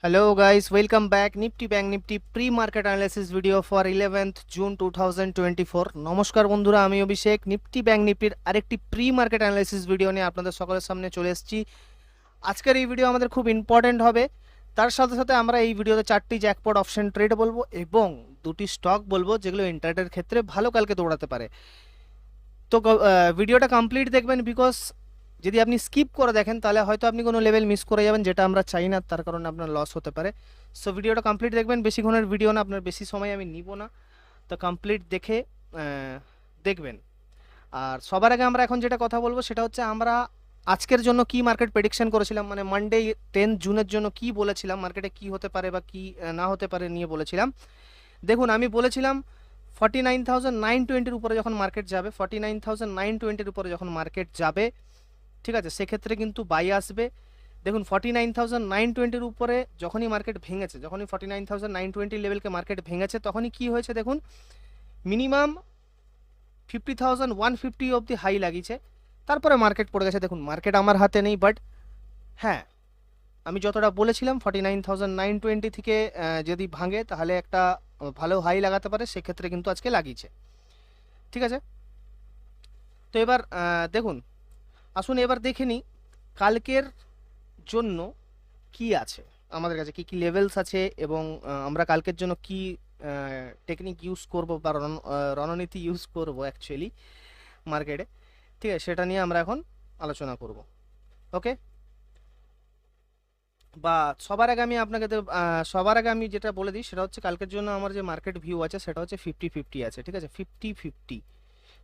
Hello guys, welcome back. Nifty Bank Nifty pre-market analysis video for 11th June 2024. নমস্কার বন্ধুরা, আমি অভিষেক Nifty bank নিফটির আরেকটি pre market analysis video নিয়ে আপনাদের সকলের সামনে চলে এসেছি। আজকের এই ভিডিও আমাদের খুব ইম্পর্টেন্ট হবে। তার সাথে সাথে আমরা এই ভিডিওতে চারটি জ্যাকপট অপশন ট্রেড বলবো এবং দুটি স্টক বলবো যেগুলো ইন্টারডের ক্ষেত্রে ভালো কালকে দৌড়াতে পারে। তো ভিডিওটা কমপ্লিট দেখবেন, বিকজ যদি আপনি স্কিপ করে দেখেন তাহলে হয়তো আপনি কোনো লেভেল মিস করে যাবেন, যেটা আমরা চাই না, তার কারণে আপনার লস হতে পারে। সো ভিডিওটা কমপ্লিট দেখবেন, বেশিক্ষণের ভিডিও না, আপনার বেশি সময় আমি নিব না, তো কমপ্লিট দেখে দেখবেন। আর সবার আগে আমরা এখন যেটা কথা বলবো সেটা হচ্ছে আমরা আজকের জন্য কি মার্কেট প্রেডিকশন করেছিলাম, মানে মানডে 10 জুনের জন্য কি বলেছিলাম, মার্কেটে কি হতে পারে বা কি না হতে পারে নিয়ে বলেছিলাম। দেখুন, আমি বলেছিলাম 49,920-এর উপরে যখন মার্কেট যাবে, 49,920-এর উপরে যখন মার্কেট যাবে, ঠিক আছে, সেক্ষেত্রে কিন্তু বাই আসবে। দেখুন 49,920-এর উপরে যখনই মার্কেট ভেঙেছে, যখনই 49,920 লেভেলকে মার্কেট ভেঙেছে, তখনই কি হয়েছে দেখুন, মিনিমাম 50,150 অবধি হাই লাগিয়েছে, তারপরে মার্কেট পড়ে গেছে। দেখুন মার্কেট আমার হাতে নেই, বাট হ্যাঁ, আমি যতটা বলেছিলাম 49,920 থেকে যদি ভাঙে তাহলে একটা ভালো হাই লাগাতে পারে, সেক্ষেত্রে কিন্তু আজকে লাগিয়েছে। ঠিক আছে, তো এবার দেখুন, আসুন এবার দেখে নিই কালকের জন্য কি আছে আমাদের কাছে, কি কি লেভেলস আছে এবং আমরা কালকের জন্য কি টেকনিক ইউজ করব বা রণনীতি ইউজ করব অ্যাকচুয়ালি মার্কেটে। ঠিক আছে, সেটা নিয়ে আমরা এখন আলোচনা করব। ওকে, বা সবার আগে আমি যেটা বলে দিই সেটা হচ্ছে কালকের জন্য আমার যে মার্কেট ভিউ আছে সেটা হচ্ছে 50-50 আছে। ঠিক আছে, 50-50,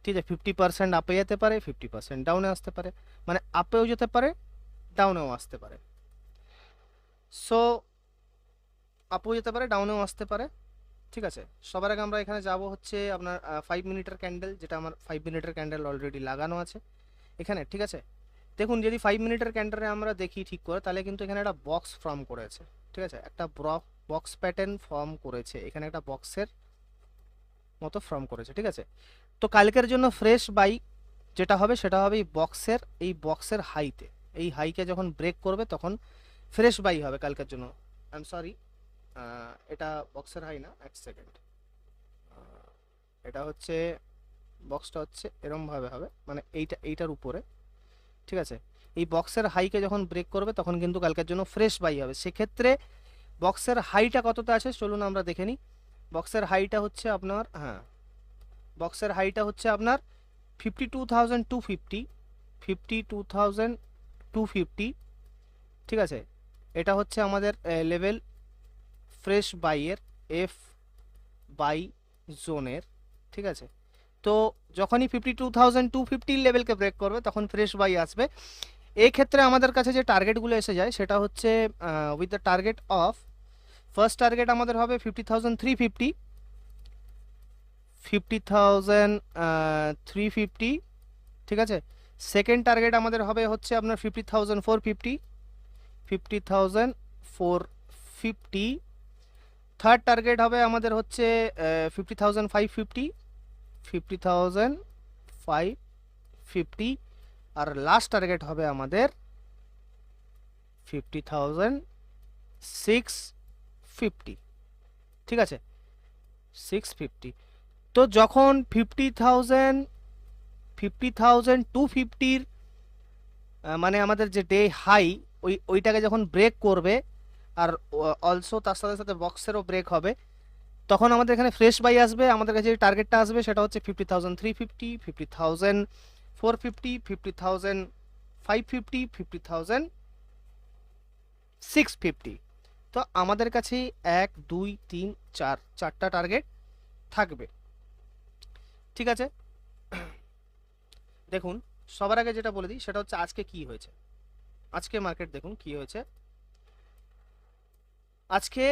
ঠিক আছে, 50% আপে যেতে পারে, 50% ডাউনে আসতে পারে, মানে আপেও যেতে পারে, ডাউনেও আসতে পারে। সো আপও যেতে পারে, ডাউনেও আসতে পারে। ঠিক আছে, সবার আগে আমরা এখানে যাব হচ্ছে আপনার 5 মিনিটের ক্যান্ডেল, যেটা আমার 5 মিনিটের ক্যান্ডেল অলরেডি লাগানো আছে এখানে। ঠিক আছে, দেখুন যদি 5 মিনিটের ক্যান্ডেলে আমরা দেখি ঠিক করে, তাহলে কিন্তু এখানে একটা বক্স ফর্ম করেছে। ঠিক আছে, একটা বক্স প্যাটার্ন ফর্ম করেছে, এখানে একটা বক্সের মতো ফর্ম করেছে। ঠিক আছে, তো কালকের জন্য ফ্রেশ বাই যেটা হবে সেটা হবে এই বক্সের হাইতে, এই হাইকে যখন ব্রেক করবে তখন ফ্রেশ বাই হবে কালকের জন্য। আই এম সরি, এটা বক্সের হাই না, এক সেকেন্ড, এটা হচ্ছে বক্সটা হচ্ছে এরম ভাবে হবে, মানে এইটার উপরে। ঠিক আছে, এই বক্সের হাইকে যখন ব্রেক করবে তখন কিন্তু কালকের জন্য ফ্রেশ বাই হবে। সেক্ষেত্রে বক্সের হাইটা কতটা আছে চলুন আমরা দেখে নিই। বক্সের হাইটা হচ্ছে আপনার, হ্যাঁ, বক্সের হাইটা হচ্ছে আপনার 52,250, 52,250। ঠিক আছে, এটা হচ্ছে আমাদের লেভেল ফ্রেশ বাইয়ের, এফ বাই জোনের। ঠিক আছে, তো যখনই 52,250 লেভেলকে ব্রেক করবে তখন ফ্রেশ বাই আসবে। এই ক্ষেত্রে আমাদের কাছে যে টার্গেটগুলো এসে যায় সেটা হচ্ছে with the target of, first target আমাদের হবে 50,350, 50,350। ঠিক আছে, সেকেন্ড টার্গেট আমাদের হবে হচ্ছে আপনার 50,450, 50,450। থার্ড টার্গেট হবে আমাদের হচ্ছে 50,550, 50,550। আর লাস্ট টার্গেট হবে আমাদের 50,650। ঠিক আছে, 650। তো যখন 50,250-র মানে আমাদের যে ডে হাই, ওইটাকে যখন ব্রেক করবে, আর অলসো তার সাথে সাথে বক্সেরও ব্রেক হবে, তখন আমাদের এখানে ফ্রেশ বাই আসবে। আমাদের কাছে যে টার্গেটটা আসবে সেটা হচ্ছে 50,350, 50,450, 50,550, 50,650। তো আমাদের কাছে 1, 2, 3, 4 চারটা টার্গেট থাকবে। ঠিক আছে, দেখুন সবার আগে যেটা বলে দিই সেটা হচ্ছে আজকে কি হয়েছে। আজকে মার্কেট দেখুন কি হয়েছে। আজকে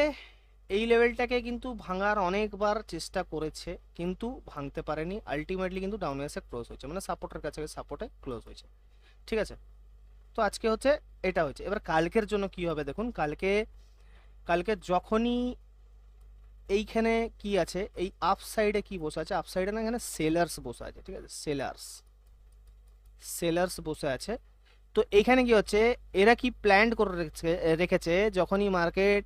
এই লেভেলটাকে কিন্তু ভাঙার অনেকবার চেষ্টা করেছে, কিন্তু ভাঙতে পারেনি। আলটিমেটলি কিন্তু ডাউনে এসে ক্লোজ হয়েছে, মানে সাপোর্টের কাছে সাপোর্টে ক্লোজ হয়েছে। ঠিক আছে, তো আজকে হচ্ছে এটা হয়েছে। এবার কালকের জন্য কি হবে দেখুন, কালকে কালকে যখনই এইখানে কি আছে, এই আপ সাইডে কি বসে আছে, আপ সাইডে না, এখানে সেলার্স বসে আছে। ঠিক আছে, সেলার্স বসে আছে। তো এখানে কি হচ্ছে, এরা কি প্ল্যান করে রেখেছে, যখনই মার্কেট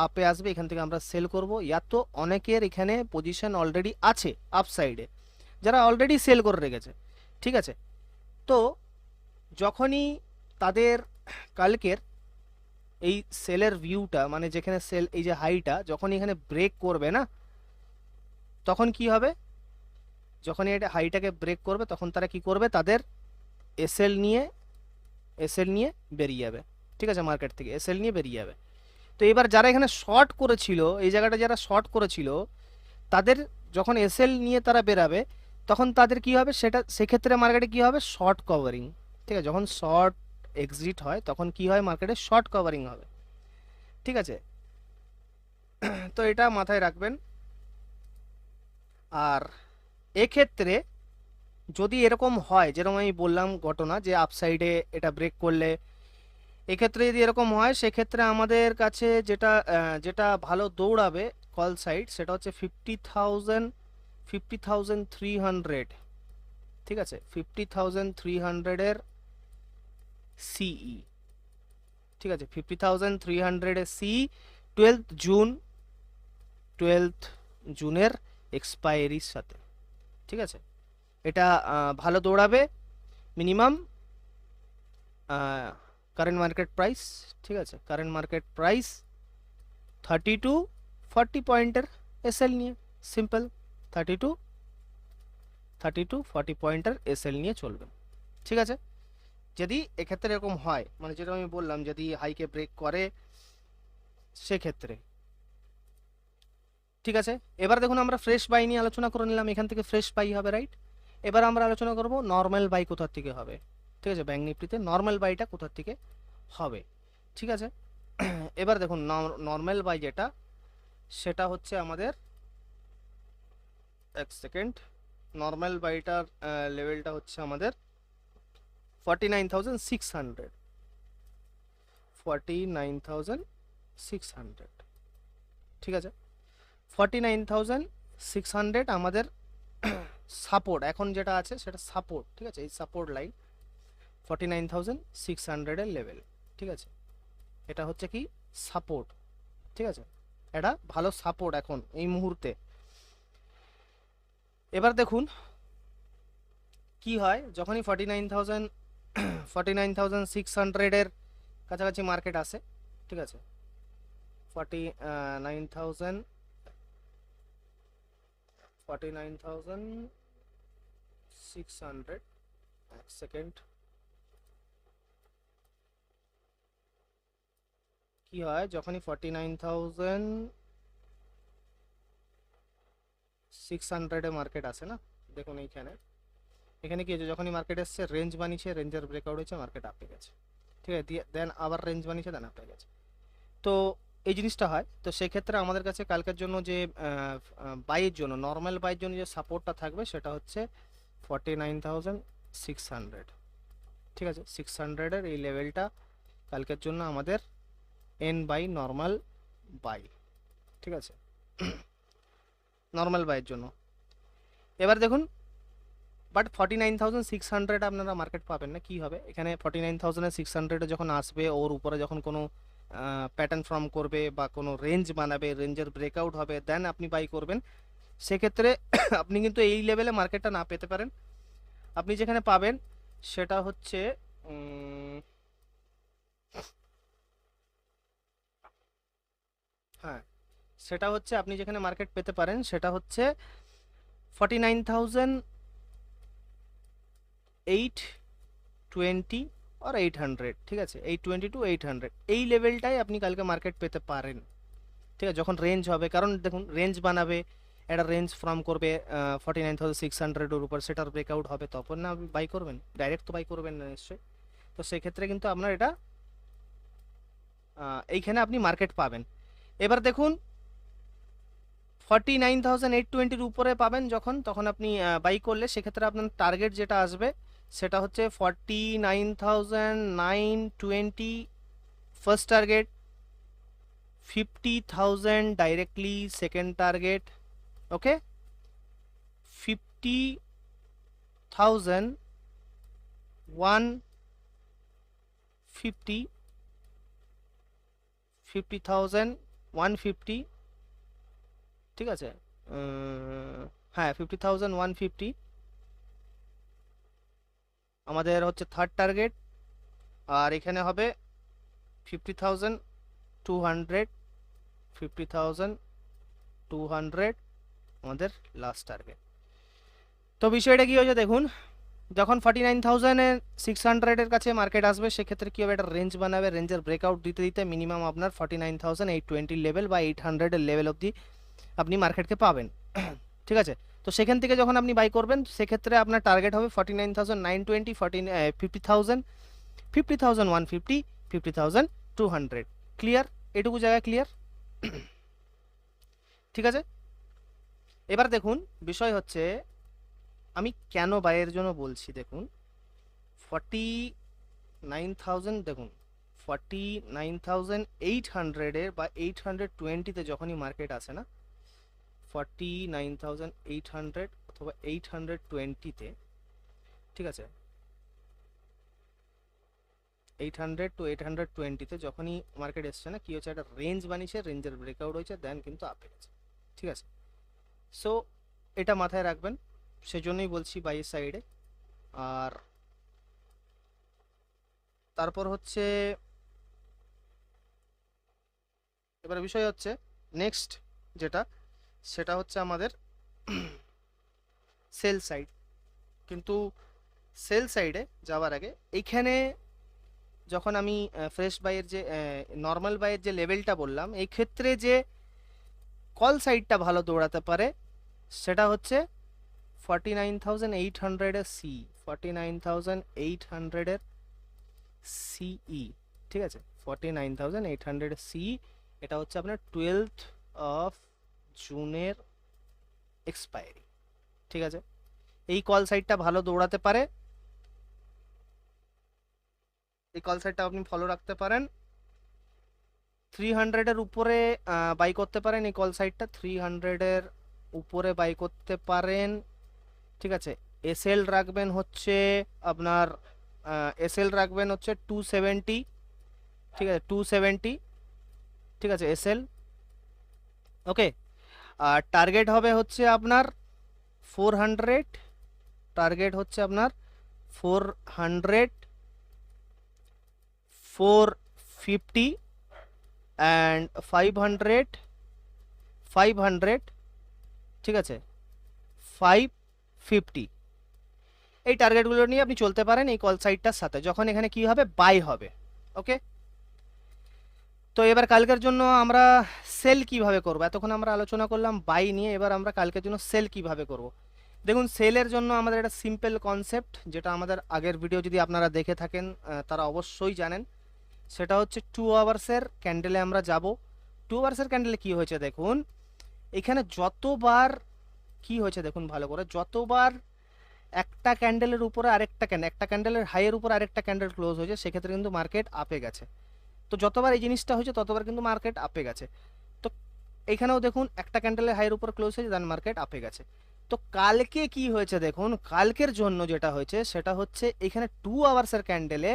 আপে আসবে, এখান থেকে আমরা সেল করব। ইয়া তো অনেকের এখানে পজিশন অলরেডি আছে আপ সাইডে, যারা অলরেডি সেল করে রেখেছে, ঠিক আছে। তো যখনই তাদের কালকের এই সেলের ভিউটা, মানে যেখানে সেল এই যে হাইটা যখন এখানে ব্রেক করবে না, তখন কি হবে, যখন এটা হাইটাকে ব্রেক করবে তখন তারা কি করবে, তাদের এসএল নিয়ে বেরিয়ে যাবে, ঠিক আছে, মার্কেট থেকে এসএল নিয়ে বেরিয়ে যাবে। তো এবার যারা এখানে শর্ট করেছিল, এই জায়গাটা যারা শর্ট করেছিল, তাদের যখন এসএল নিয়ে তারা বেরাবে, তখন তাদের কি হবে, সেটা সেক্ষেত্রে মার্কেটে কি হবে, শর্ট কভারিং, ঠিক আছে। যখন শর্ট এক্সিট হয় তখন কি হয়, মার্কেটে শর্ট কভারিং হবে, ঠিক আছে। তো এটা মাথায় রাখবেন। আর এক্ষেত্রে যদি এরকম হয়, যেরকম আমি বললাম ঘটনা, যে আপসাইডে এটা ব্রেক করলে, এক্ষেত্রে যদি এরকম হয়, সেক্ষেত্রে আমাদের কাছে যেটা যেটা ভালো দৌড়াবে কল সাইড, সেটা হচ্ছে 50,300, ঠিক আছে, 50,300 সিই, ঠিক আছে, 50,300 সিই 12 জুনের এক্সপায়ারির সাথে, ঠিক আছে। এটা ভালো দৌড়াবে, মিনিমাম কারেন্ট মার্কেট প্রাইস, ঠিক আছে, কারেন্ট মার্কেট প্রাইস 30 to 40 পয়েন্টের এসএল নিয়ে, সিম্পল 30 to 40 পয়েন্টের এসএল নিয়ে চলবে, ঠিক আছে। যদি এক্ষেত্রে এরকম হয়, মানে যেটা আমি বললাম, যদি হাইকে ব্রেক করে সেক্ষেত্রে, ঠিক আছে। এবার দেখুন, আমরা ফ্রেশ বাই নিয়ে আলোচনা করে নিলাম, এখান থেকে ফ্রেশ বাই হবে, রাইট। এবার আমরা আলোচনা করব নর্মাল বাই কোথার থেকে হবে, ঠিক আছে, ব্যাংক নিফটিতে নর্মাল বাইটা কোথার থেকে হবে, ঠিক আছে। এবার দেখুন, নর্মাল বাই যেটা, সেটা হচ্ছে আমাদের, এক সেকেন্ড, নর্মাল বাইটার লেভেলটা হচ্ছে আমাদের 49,600, 49,600, ঠিক আছে। 49,600 আমাদের সাপোর্ট এখন যেটা আছে, সেটা সাপোর্ট, ঠিক আছে, এই সাপোর্ট লাইন 49,600 এর লেভেল, ঠিক আছে। এটা হচ্ছে কি, সাপোর্ট, ঠিক আছে, এটা ভালো সাপোর্ট এখন এই মুহূর্তে। এবার দেখুন কি হয়, যখনই 49,600 এর কাছাকাছি মার্কেট আসে, ঠিক আছে, 49,600, এক সেকেন্ড, কি হয় যখনই 49,600 মার্কেট আসে না, দেখুন এইখানে, এখানে কি হচ্ছে, যখনই মার্কেট এসছে রেঞ্জ বানিয়েছে, রেঞ্জের ব্রেকআউট হয়েছে, মার্কেট আপে গেছে, ঠিক আছে, দেন আবার রেঞ্জ বানিয়েছে, দেন আপে গেছে। তো এই জিনিসটা হয়। তো সেক্ষেত্রে আমাদের কাছে কালকের জন্য যে বাইয়ের জন্য, নর্মাল বাইয়ের জন্য যে সাপোর্টটা থাকবে, সেটা হচ্ছে 49,600, ঠিক আছে, 600-এর এই লেভেলটা কালকের জন্য আমাদের এন বাই নর্মাল বাই, ঠিক আছে, নর্মাল বাইয়ের জন্য। এবার দেখুন, বাট 49,600 আপনারা মার্কেট পাবেন না, কি হবে এখানে 49,600 যখন আসবে, ওর উপরে যখন কোনো প্যাটার্ন ফর্ম করবে বা কোনো রেঞ্জ বানাবে, রেঞ্জের ব্রেকআউট হবে, দেন আপনি বাই করবেন। সেক্ষেত্রে আপনি কিন্তু এই লেভেলে মার্কেটটা না পেতে পারেন। আপনি যেখানে পাবেন সেটা হচ্ছে হ্যাঁ, সেটা হচ্ছে আপনি যেখানে মার্কেট পেতে পারেন সেটা হচ্ছে 49,820 আর 800, ঠিক আছে, 820 to 800 এই লেভেলটাই আপনি কালকে মার্কেট পেতে পারেন, ঠিক আছে, যখন রেঞ্জ হবে। কারণ দেখুন, রেঞ্জ বানাবে, একটা রেঞ্জ ফর্ম করবে 49,600-এর উপর, সেটার ব্রেকআউট হবে, তখন না আপনি বাই করবেন, ডাইরেক্ট তো বাই করবেন না নিশ্চয়ই। তো সেক্ষেত্রে কিন্তু আপনার এটা এইখানে আপনি মার্কেট পাবেন। এবার দেখুন, 49,820-র উপরে পাবেন যখন, তখন আপনি বাই করলে সেক্ষেত্রে আপনার টার্গেট যেটা আসবে সেটা হচ্ছে 49,920 first target, 50,000 directly second target, okay, 50,000 150, 50,000 150, ঠিক আছে, হ্যাঁ 50,150 আমাদের হচ্ছে থার্ড টার্গেট। আর এখানে হবে 50,200, 50,200 আমাদের লাস্ট টার্গেট। তো বিষয়টা কি হয়েছে দেখুন, যখন 49,600-এর কাছে মার্কেট আসবে সেক্ষেত্রে কী হবে, একটা রেঞ্জ বানাবে, রেঞ্জের ব্রেকআউট দিতে দিতে মিনিমাম আপনার 49,820 লেভেল বা 800-এর লেভেল অবধি আপনি মার্কেটকে পাবেন। ঠিক আছে, তো সেখান থেকে যখন আপনি বাই করবেন সেক্ষেত্রে আপনার টার্গেট হবে 49,920, 50,000, 50,150, 50,200। ক্লিয়ার? এটুকু জায়গা ক্লিয়ার? ঠিক আছে, এবার দেখুন বিষয় হচ্ছে আমি কেন বাইয়ের জন্য বলছি। দেখুন 49,000, দেখুন 49,800-এর বা 820-তে যখনই মার্কেট আসে না, 49,800 অথবা 820-তে, ঠিক আছে, 800 to 820-তে যখনই মার্কেট এসছে না, কি হচ্ছে, একটা রেঞ্জ বানিয়েছে, রেঞ্জের ব্রেকআউট হয়েছে, দেন কিন্তু আপে গেছে। ঠিক আছে, সো এটা মাথায় রাখবেন, সেজন্যই বলছি বাইয়ের সাইডে। আর তারপর হচ্ছে এবার বিষয় হচ্ছে নেক্সট যেটা, সেটা হচ্ছে আমাদের সেল সাইড। কিন্তু সেল সাইডে যাওয়ার আগে এইখানে যখন আমি ফ্রেশ বাইয়ের যে নর্মাল বাইয়ের যে লেভেলটা বললাম, এই ক্ষেত্রে যে কল সাইডটা ভালো দৌড়াতে পারে সেটা হচ্ছে 49,800-এর সি, 49,800-এর সিই। ঠিক আছে, 49,800-এর সি, এটা হচ্ছে আপনার 12th অফ জুনের এক্সপায়ারি। ঠিক আছে, এই কল সাইডটা ভালো দৌড়াতে পারে, এই কল সাইডটা আপনি ফলো রাখতে পারেন। 300-এর উপরে বাই করতে পারেন, এই কল সাইডটা 300-এর উপরে বাই করতে পারেন। ঠিক আছে, এসএল রাখবেন হচ্ছে আপনার এসএল রাখবেন হচ্ছে 270। ঠিক আছে, 270, ঠিক আছে এসএল। ওকে, আর টার্গেট হবে হচ্ছে আপনার 400, টার্গেট হচ্ছে আপনার 400, 450 অ্যান্ড 500, 500, ঠিক আছে 550। এই টার্গেটগুলো নিয়ে আপনি চলতে পারেন এই কল সাইটটার সাথে, যখন এখানে কি হবে, বাই হবে। ওকে, তো এবার কালকের জন্য আমরা সেল কিভাবে করব, এতক্ষণ আমরা আলোচনা করলাম বাই নিয়ে, এবার আমরা কালকের জন্য সেল কিভাবে করব। দেখুন সেলের জন্য আমাদের একটা সিম্পল কনসেপ্ট, যেটা আমাদের আগের ভিডিও যদি আপনারা দেখে থাকেন তারা অবশ্যই জানেন, সেটা হচ্ছে 2 আওয়ার্সের ক্যান্ডেলে আমরা যাব। 2 আওয়ার্সের ক্যান্ডেলে কি হয়েছে দেখুন, এখানে যতবার কি হয়েছে দেখুন ভালো করে, যতবার একটা ক্যান্ডেলের উপরে আরেকটা ক্যান্ডেল, একটা ক্যান্ডেলের হাইয়ের উপর আরেকটা ক্যান্ডেল ক্লোজ হয়েছে, সেক্ষেত্রে কিন্তু মার্কেট আপে গেছে। তো যতবার এই জিনিসটা হয়েছে ততবার কিন্তু মার্কেট আপে গেছে। তো এখানেও দেখুন একটা ক্যান্ডেলের হাইয়ের উপর ক্লোজ হয়েছে, দেন মার্কেট আপে গেছে। তো কালকে কি হয়েছে দেখুন, কালকের জন্য যেটা হয়েছে সেটা হচ্ছে এখানে 2 আওয়ার্সের ক্যান্ডেলে,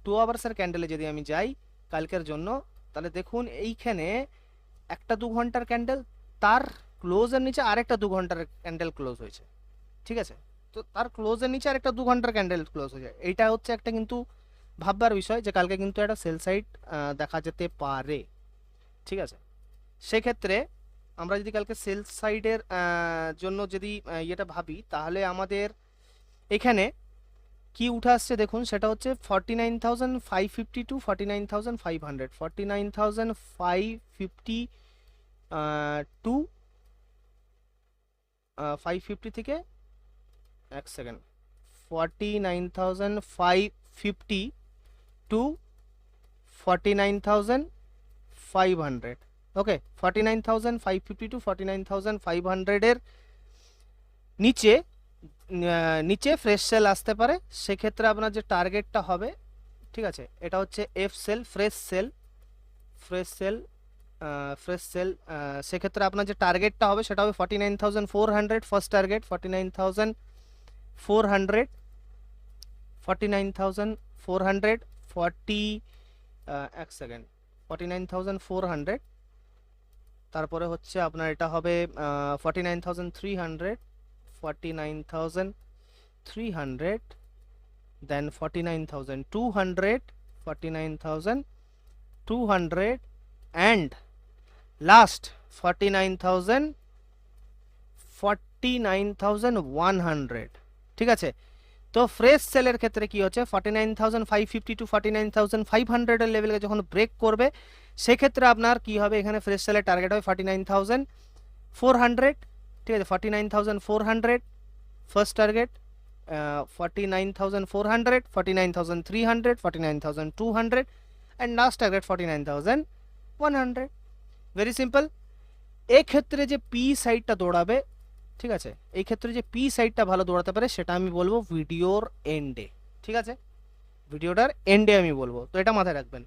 2 আওয়ার্সের ক্যান্ডেলে যদি আমি যাই কালকের জন্য, তাহলে দেখুন এইখানে একটা 2 ঘন্টার ক্যান্ডেল, তার ক্লোজের নিচে আরেকটা 2 ঘন্টার ক্যান্ডেল ক্লোজ হয়েছে। ঠিক আছে, তো তার ক্লোজের নিচে আরেকটা 2 ঘন্টার ক্যান্ডেল ক্লোজ হয়ে যায়। এইটা হচ্ছে একটা কিন্তু ভাববার বিষয় যে কালকে কিন্তু একটা সেল সাইড দেখা যেতে পারে। ঠিক আছে, সেক্ষেত্রে আমরা যদি কালকে সেল সাইডের জন্য যদি ইয়েটা ভাবি, তাহলে আমাদের এখানে কি উঠে আসছে দেখুন, সেটা হচ্ছে 49,550 টু 49,500, 49,550 টু 550 থেকে, এক সেকেন্ড, 49,550 টু 49,500। ওকে, 49,550 টু 49,500-এর নিচে নিচে ফ্রেশ সেল আসতে পারে। সেক্ষেত্রে আপনার যে টার্গেটটা হবে, ঠিক আছে, এটা হচ্ছে F cell, fresh cell, fresh cell, fresh cell. সেক্ষেত্রে আপনার যে টার্গেটটা হবে সেটা হবে 49,400 ফার্স্ট টার্গেট, 49,400, 49,400, 40, এক সেকেন্ড, 49,400, তারপরে হচ্ছে আপনার এটা হবে 49,300, 49,300, দেন 49,200, 49,200, অ্যান্ড লাস্ট 49,100। ঠিক আছে, তো ফ্রেশ সেলের ক্ষেত্রে কি হচ্ছে 49,550 টু 49,500 এর লেভেলকে যখন ব্রেক করবে সেক্ষেত্রে আপনার কি হবে, এখানে ফ্রেশ সেলের টার্গেট হবে 49,400। ঠিক আছে, 49,400 first target, 49,400, 49,300, 49,200, and last target 49,100। Very simple. এই ক্ষেত্রে যে পি সাইডটা দৌড়াবে, ঠিক আছে, এই ক্ষেত্রে যে পি সাইডটা ভালো দৌড়াতে পারে সেটা আমি বলবো ভিডিওর এন্ডে। ঠিক আছে, ভিডিওটার এন্ডে আমি বলবো, তো এটা মাথায় রাখবেন।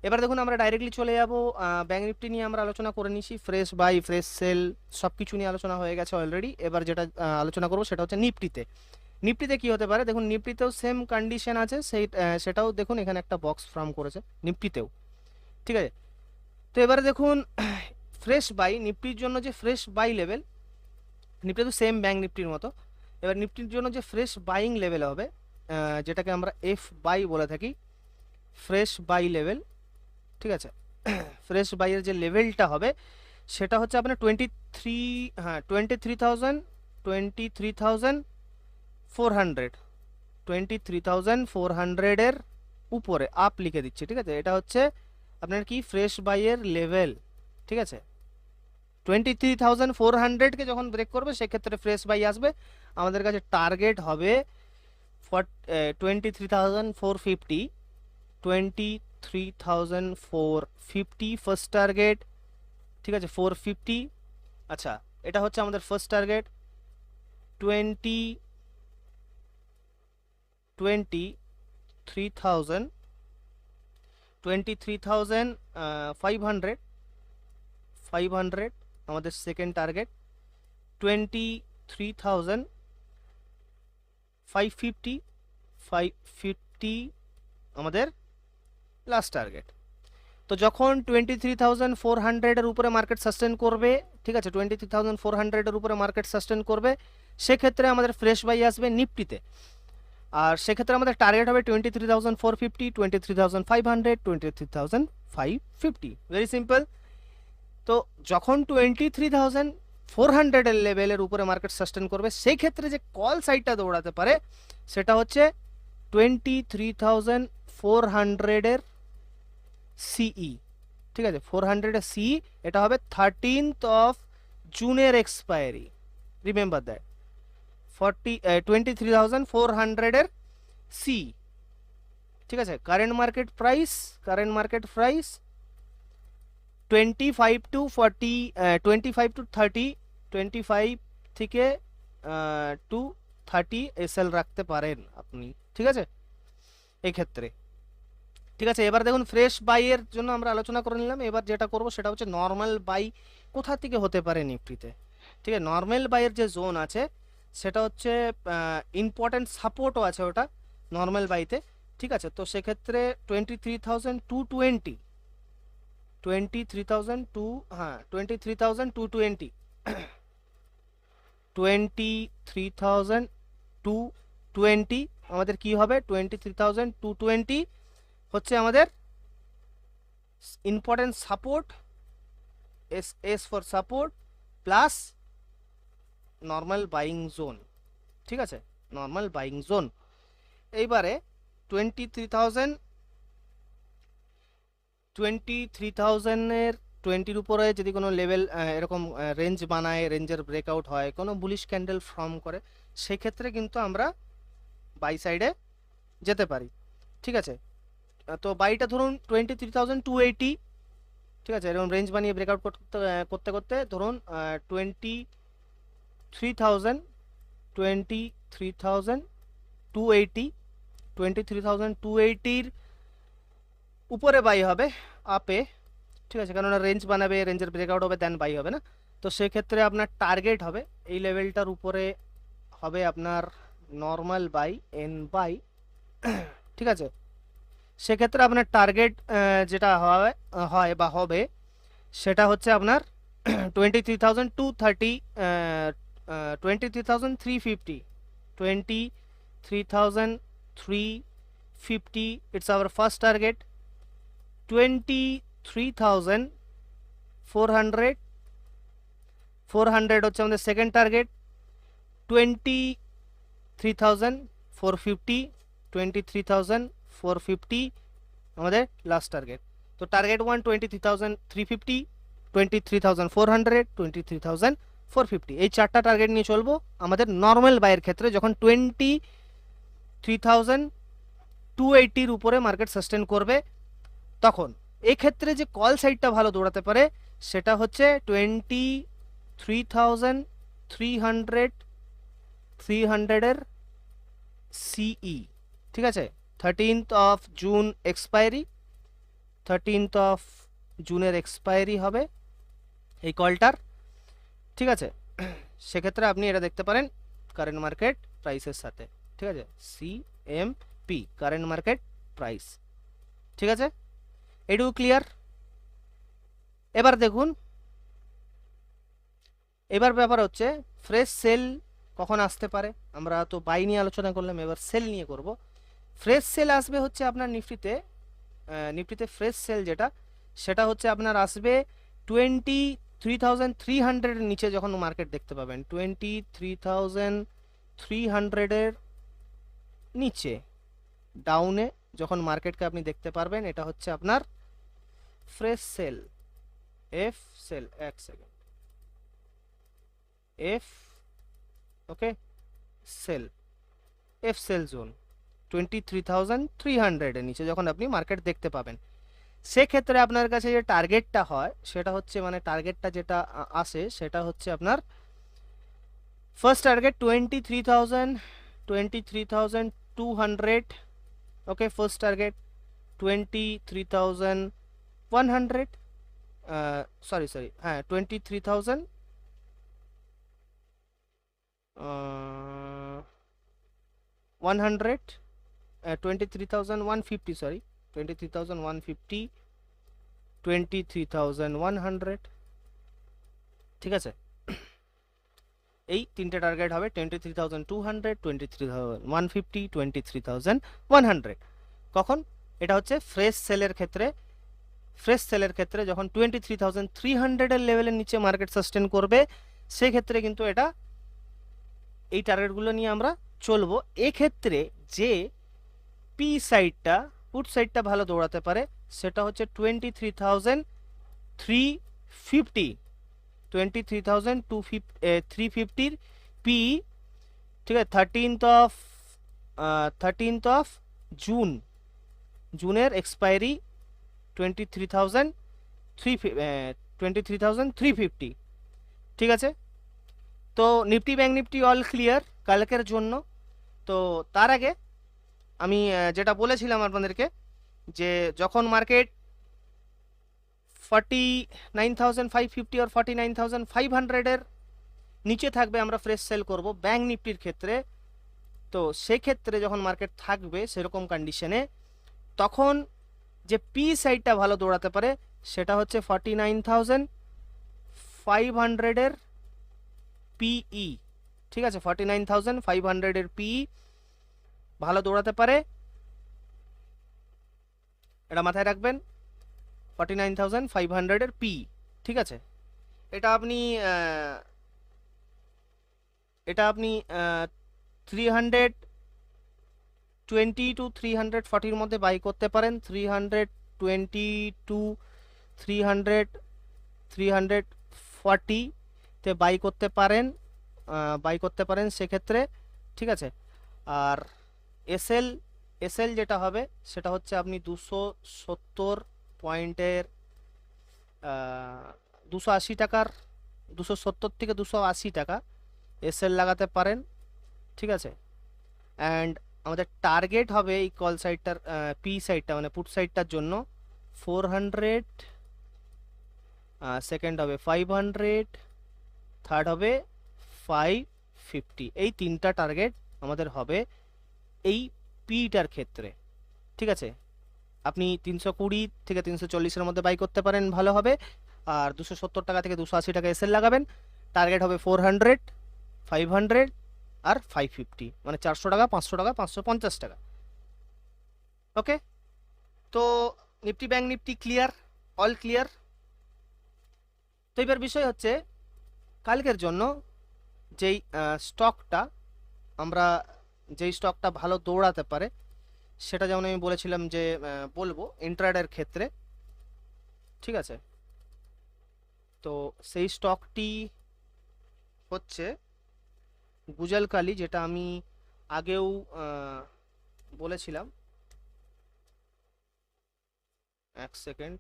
এবার দেখুন আমরা ডাইরেক্টলি চলে যাব ব্যাঙ্ক নিফটি নিয়ে আমরা আলোচনা করে নিয়েছি, ফ্রেশ বাই ফ্রেশ সেল সব কিছু নিয়ে আলোচনা হয়ে গেছে অলরেডি। এবার যেটা আলোচনা করবো সেটা হচ্ছে নিফটিতে। নিফটিতে কি হতে পারে দেখুন, নিফটিতেও সেম কন্ডিশন আছে, সেটাও দেখুন এখানে একটা বক্স ফর্ম করেছে নিফটিতেও। ঠিক আছে, তো এবারে দেখুন ফ্রেশ বাই নিফটির জন্য যে ফ্রেশ বাই লেভেল, নিফটি তো সেম ব্যাঙ্ক নিফটির মতো। এবার নিফটির জন্য যে ফ্রেশ বাইং লেভেল হবে, যেটাকে আমরা এফ বাই বলে থাকি, ফ্রেশ বাই লেভেল। ঠিক আছে, ফ্রেশ বাইয়ের যে লেভেলটা হবে সেটা হচ্ছে আপনার 23,400, 23,400 এর উপরে আপ লিখে দিচ্ছি। ঠিক আছে, এটা হচ্ছে আপনার কি ফ্রেশ বাইয়ের লেভেল। ঠিক আছে, 23,400 কে যখন ব্রেক করবে সেক্ষেত্রে ফ্রেশ বাই আসবে। আমাদের কাছে টার্গেট হবে 23,450, 23,450 ফার্স্ট টার্গেট। ঠিক আছে, 450। আচ্ছা, এটা হচ্ছে আমাদের ফার্স্ট টার্গেট। 23,500 আমাদের সেকেন্ড টার্গেট। 23,550 আমাদের লাস্ট টার্গেট। তো যখন 23,400 এর উপরে মার্কেট সাস্টেন করবে, ঠিক আছে, 23,400 এর উপরে মার্কেট সাস্টেন করবে সেক্ষেত্রে আমাদের ফ্রেশ বাই আসবে নিফটিতে। আর সেক্ষেত্রে আমাদের টার্গেট হবে 23,450, 23,500, 23,550। Very simple. তো যখন 23,400 এর লেভেলের উপরে মার্কেট সাস্টেন করবে সেই ক্ষেত্রে যে কল সাইডটা দৌড়াতে পারে সেটা হচ্ছে 23,400 এর সিই। ঠিক আছে, 400 এর সি, এটা হবে 13th অফ জুনের এক্সপায়ারি। রিমেম্বার দ্যাট 23,400 এর সি। ঠিক আছে, current market price 25 to 40, 25 to 30, 25 থেকে টু 30 এসএল রাখতে পারেন আপনি। ঠিক আছে, এই ক্ষেত্রে। ঠিক আছে, এবার দেখুন ফ্রেশ বাইয়ের জন্য আমরা আলোচনা করে নিলাম। এবার যেটা করব সেটা হচ্ছে নর্মাল বাই কোথা থেকে হতে পারে নিফটিতে। ঠিক আছে, নর্মাল বাইয়ের যে জোন আছে সেটা হচ্ছে ইম্পর্টেন্ট সাপোর্টও আছে ওটা নর্মাল বাইতে। ঠিক আছে, তো সেক্ষেত্রে 23,220, 23,220, 23,220 আমাদের কি হবে, 23,220 হচ্ছে আমাদের important support, S for support plus normal buying zone. ঠিক আছে, নর্মাল বাইং জোন। এইবারে 23,000 এর 20-র উপরে যদি কোনো লেভেল এরকম রেঞ্জ বানায়, রেঞ্জের ব্রেকআউট হয়, কোনো বুলিশ ক্যান্ডেল ফর্ম করে, সেক্ষেত্রে কিন্তু আমরা বাই সাইডে যেতে পারি। ঠিক আছে, তো বাইটা ধরুন 23,280। ঠিক আছে, এরকম রেঞ্জ বানিয়ে ব্রেকআউট করতে করতে ধরুন 23,280, 23,280-র উপরে বাই হবে আপে। ঠিক আছে, কেননা রেঞ্জ বানাবে, রেঞ্জের ব্রেকআউট হবে, দেন বাই হবে না। তো সেক্ষেত্রে আপনার টার্গেট হবে এই লেভেলটার উপরে হবে আপনার নর্মাল বাই এন বাই। ঠিক আছে, সেক্ষেত্রে আপনার টার্গেট যেটা হয় বা হবে সেটা হচ্ছে আপনার 23,230, 23,350, 23,350, it's our first target. 23,400, 400 হচ্ছে আমাদের সেকেন্ড টার্গেট। 23,450, 23,450 আমাদের লাস্ট টার্গেট। তো টার্গেট 1 23,350, 23,400, 23,450, এই চারটা টার্গেট নিয়ে চলবো আমাদের নর্মাল বাইয়ের ক্ষেত্রে। যখন 23,280 উপরে মার্কেট সাস্টেন করবে তখন এক্ষেত্রে যে কল সাইডটা ভালো দৌড়াতে পারে সেটা হচ্ছে 23,300 এর সিই। ঠিক আছে, 13th of June expiry, 13th of জুনের এক্সপায়ারি হবে এই কলটার। ঠিক আছে, সেক্ষেত্রে আপনি এটা দেখতে পারেন কারেন্ট মার্কেট প্রাইসের সাথে। ঠিক আছে, সিএমপি কারেন্ট মার্কেট প্রাইস। ঠিক আছে, এটুকু ক্লিয়ার। এবার দেখুন, এবার ব্যাপার হচ্ছে ফ্রেশ সেল কখন আসতে পারে। আমরা তো বাই নিয়ে আলোচনা করলাম, এবার সেল নিয়ে করব। ফ্রেশ সেল আসবে হচ্ছে আপনার নিফটিতে ফ্রেশ সেল যেটা, সেটা হচ্ছে আপনার আসবে 23,300 এর নিচে যখন মার্কেট দেখতে পাবেন। 23,300 এর নিচে ডাউনে যখন মার্কেটকে আপনি দেখতে পারবেন, এটা হচ্ছে আপনার ফ্রেশ সেল। এফ সেল, এক সেকেন্ড, এফ, ওকে, সেল, এফ সেল জোন 23,300 এর নিচে যখন আপনি মার্কেট দেখতে পাবেন, সেক্ষেত্রে আপনার কাছে যে টার্গেটটা হয় সেটা হচ্ছে, মানে টার্গেটটা যেটা আসে সেটা হচ্ছে আপনার ফার্স্ট টার্গেট 23,200, ওকে, ফার্স্ট টার্গেট 23,100, সরি হ্যাঁ 23,100, 23,150, সরি 23,150, 23,100। ঠিক আছে, এই তিনটে টার্গেট হবে 23,200, 23,150, 23,100। কখন? এটা হচ্ছে ফ্রেশ সেলের ক্ষেত্রে। ফ্রেশ সেলের ক্ষেত্রে যখন 23,300 এর লেভেলের নিচে মার্কেট সাস্টেন করবে, সেক্ষেত্রে কিন্তু এটা এই টার্গেটগুলো নিয়ে আমরা চলবো। এক্ষেত্রে যে পি সাইডটা, পুট সাইডটা ভালো দৌড়াতে পারে সেটা হচ্ছে 23,350, 23,350 পি। ঠিক আছে, 13th of জুনের এক্সপায়ারি 23,350। ঠিক আছে, তো Nifty bank Nifty all clear কালকের জন্য। তো তার আগে আমি যেটা বলেছিলাম আপনাদেরকে, যে যখন মার্কেট 49,550 আর 49,500 এর নিচে থাকবে আমরা ফ্রেশ সেল করব ব্যাংক নিফটির ক্ষেত্রে। তো সেক্ষেত্রে যখন মার্কেট থাকবে সেরকম কন্ডিশনে, তখন যে পি সাইডটা ভালো দৌড়াতে পারে সেটা হচ্ছে 49,500 এর পিই। ঠিক আছে, 49,500 এর পিই ভালো দৌড়াতে পারে, এটা মাথায় রাখবেন। 49,500 এর পি। ঠিক আছে, এটা আপনি 320 to 340 এর মধ্যে বাই করতে পারেন। 320 to 340 তে বাই করতে পারেন সেক্ষেত্রে। ঠিক আছে, আর এসএল যেটা হবে সেটা হচ্ছে আপনি 270 পয়েন্টের 280 টাকার, 270 থেকে 280 টাকা এসএল লাগাতে পারেন। ঠিক আছে, অ্যান্ড আমাদের টার্গেট হবে এই কল সাইডটার, পি সাইডটা মানে পুট সাইডটার জন্য 400, সেকেন্ড হবে 500, থার্ড হবে 550। এই তিনটা টার্গেট আমাদের হবে এই পিটার ক্ষেত্রে। ঠিক আছে, আপনি 320 থেকে 340 এর মধ্যে বাই করতে পারেন, ভালো হবে। আর 270 টাকা থেকে 280 টাকা এসএল লাগাবেন। টার্গেট হবে 400, 500 আর 550, মানে 400 টাকা, 500 টাকা, 550 টাকা। ওকে, তো Nifty bank Nifty clear, all clear. তো এবার বিষয় হচ্ছে কালকের জন্য যেই স্টকটা আমরা যেই স্টকটা ভালো দৌড়াতে পারে সেটা যেমন আমি বলেছিলাম যে বলবো ইন্ট্রাডের ক্ষেত্রে, ঠিক আছে। তো সেই স্টকটি হচ্ছে গুজলকালি, যেটা আমি আগেও বলেছিলাম। এক সেকেন্ড,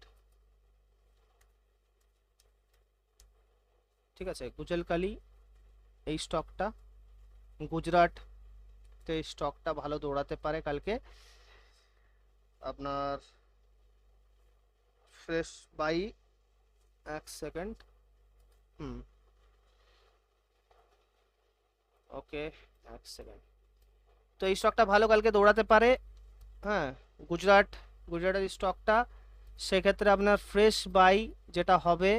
ঠিক আছে। গুজলকালি এই স্টকটা, গুজরাটে এই স্টকটা ভালো দৌড়াতে পারে কালকে। আপনার ফ্রেশ বাই, এক সেকেন্ড, ওকে, এক সেকেন্ড। তো এই স্টকটা ভালো কালকে দৌড়াতে পারে, হ্যাঁ, গুজরাটের স্টকটা। সেক্ষেত্রে আপনার ফ্রেশ বাই যেটা হবে,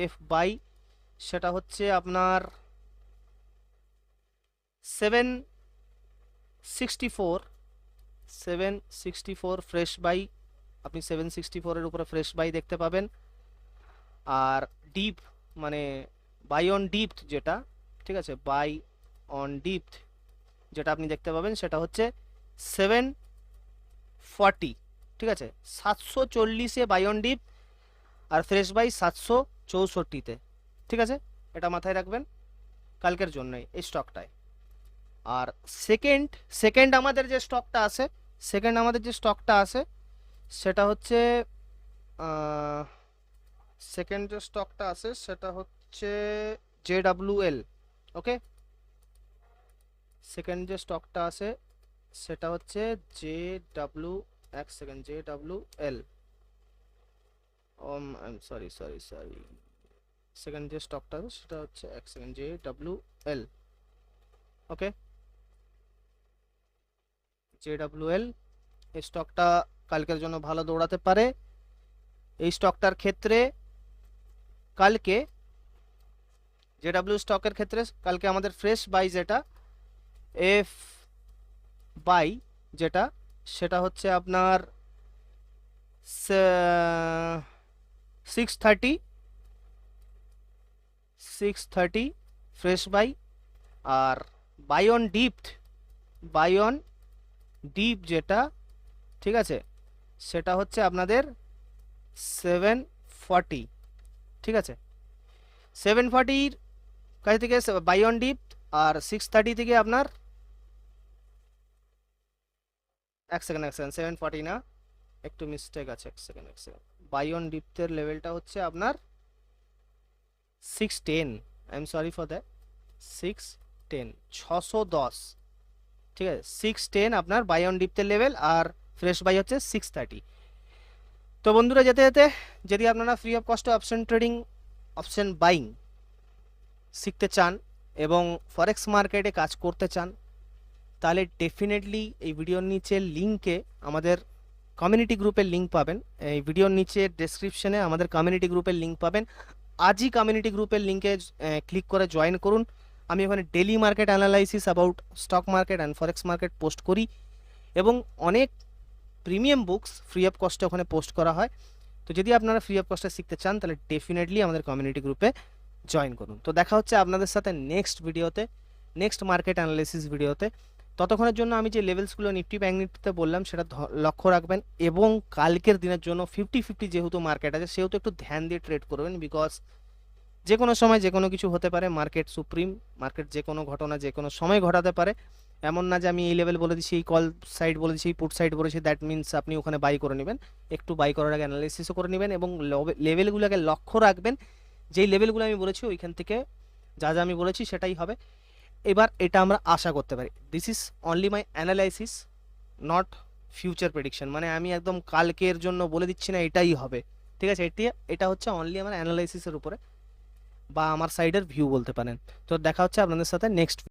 এফ বাই, সেটা হচ্ছে আপনার 764 ফ্রেশ বাই। আপনি 764-এর উপরে ফ্রেশ বাই দেখতে পাবেন। আর ডিপ মানে বাই অন ডিপথ যেটা, ঠিক আছে, বাই অন ডিপথ যেটা আপনি দেখতে পাবেন সেটা হচ্ছে 740, ঠিক আছে। 740-এ বাই অন ডিপ আর ফ্রেশ বাই 764-তে, ঠিক আছে। এটা মাথায় রাখবেন কালকের জন্য এই স্টকটায়। আর সেকেন্ড আমাদের যে স্টকটা আছে সেটা হচ্ছে সেকেন্ড যে স্টকটা আছে সেটা হচ্ছে JWL। ওকে, সেকেন্ড যে স্টকটা আছে সেটা হচ্ছে JWL। সরি, সেকেন্ড যে স্টকটা আছে সেটা হচ্ছে JWL। ওকে, JWL এই স্টকটা কালকের জন্য ভালো দৌড়াতে পারে। এই স্টকটার ক্ষেত্রে কালকে, JW স্টকের ক্ষেত্রে কালকে আমাদের ফ্রেশ বাই যেটা, এফ বাই যেটা, সেটা হচ্ছে আপনার 630 ফ্রেশ বাই। আর বাই অন ডিপ যেটা, ঠিক আছে, সেটা হচ্ছে আপনাদের 740, ঠিক আছে। 740-র কাছ থেকে বাই অন ডিপ, আর 630 থেকে আপনার, এক সেকেন্ড 740 না, একটু মিস্টেক আছে, এক সেকেন্ড। বাই অন ডিপথের লেভেলটা হচ্ছে আপনার 610, I am sorry for that, 610, ঠিক আছে। 610 আপনার বাই অন ডিপথের লেভেল, আর ফ্রেশ বাই হচ্ছে 630। তো বন্ধুরা, যেতে যেতে যদি আপনারা ফ্রি অফ কস্টে অপশন ট্রেডিং, অপশন বাইং শিখতে চান এবং ফরেক্স মার্কেটে কাজ করতে চান, তাহলে ডেফিনেটলি এই ভিডিওর নিচে লিঙ্কে আমাদের কমিউনিটি গ্রুপের লিঙ্ক পাবেন। এই ভিডিওর নিচে ডেসক্রিপশনে আমাদের কমিউনিটি গ্রুপের লিঙ্ক পাবেন। আজই কমিউনিটি গ্রুপের লিঙ্কে ক্লিক করে জয়েন করুন। আমি ওখানে daily market analysis about stock market and forex market post করি, এবং অনেক প্রিমিয়াম বুকস ফ্রি অফ কস্টে ওখানে পোস্ট করা হয়। তো যদি আপনারা ফ্রি অফ কস্টে শিখতে চান তাহলে ডেফিনেটলি আমাদের কমিউনিটি গ্রুপে জয়েন করুন। তো দেখা হচ্ছে আপনাদের সাথে নেক্সট ভিডিওতে, নেক্সট মার্কেট অ্যানালাইসিস ভিডিওতে। ততক্ষণের জন্য আমি যে লেভেলসগুলো নিফটি ব্যাংক নিফটিতে বললাম সেটা লক্ষ্য রাখবেন, এবং কালকের দিনের জন্য 50-50 যেহেতু মার্কেট আছে সেহেতু একটু ধ্যান দিয়ে ট্রেড করবেন, বিকজ যে কোনো সময় যে কোনো কিছু হতে পারে। মার্কেট সুপ্রিম, মার্কেট যে কোনো ঘটনা যে কোনো সময় ঘটাতে পারে। এমন না যে আমি এই লেভেল বলে দিচ্ছি, এই কল সাইড বলে দিচ্ছি, এই পুট সাইড বলেছি, দ্যাট মিনস আপনি ওখানে বাই করে নেবেন। একটু বাই করার আগে অ্যানালাইসিসও করে নেবেন, এবং লেভেলগুলোকে লক্ষ্য রাখবেন। যেই লেভেলগুলো আমি বলেছি ওইখান থেকে যা যা আমি বলেছি সেটাই হবে। এবার এটা আমরা আশা করতে পারি। This is only my analysis, not future prediction. মানে আমি একদম কালকের জন্য বলে দিচ্ছি না এটাই হবে, ঠিক আছে। এটা হচ্ছে অনলি আমার অ্যানালাইসিসের উপরে, বা আমার সাইডের ভিউ বলতে পারেন। তো দেখা হচ্ছে আপনাদের সাথে নেক্সট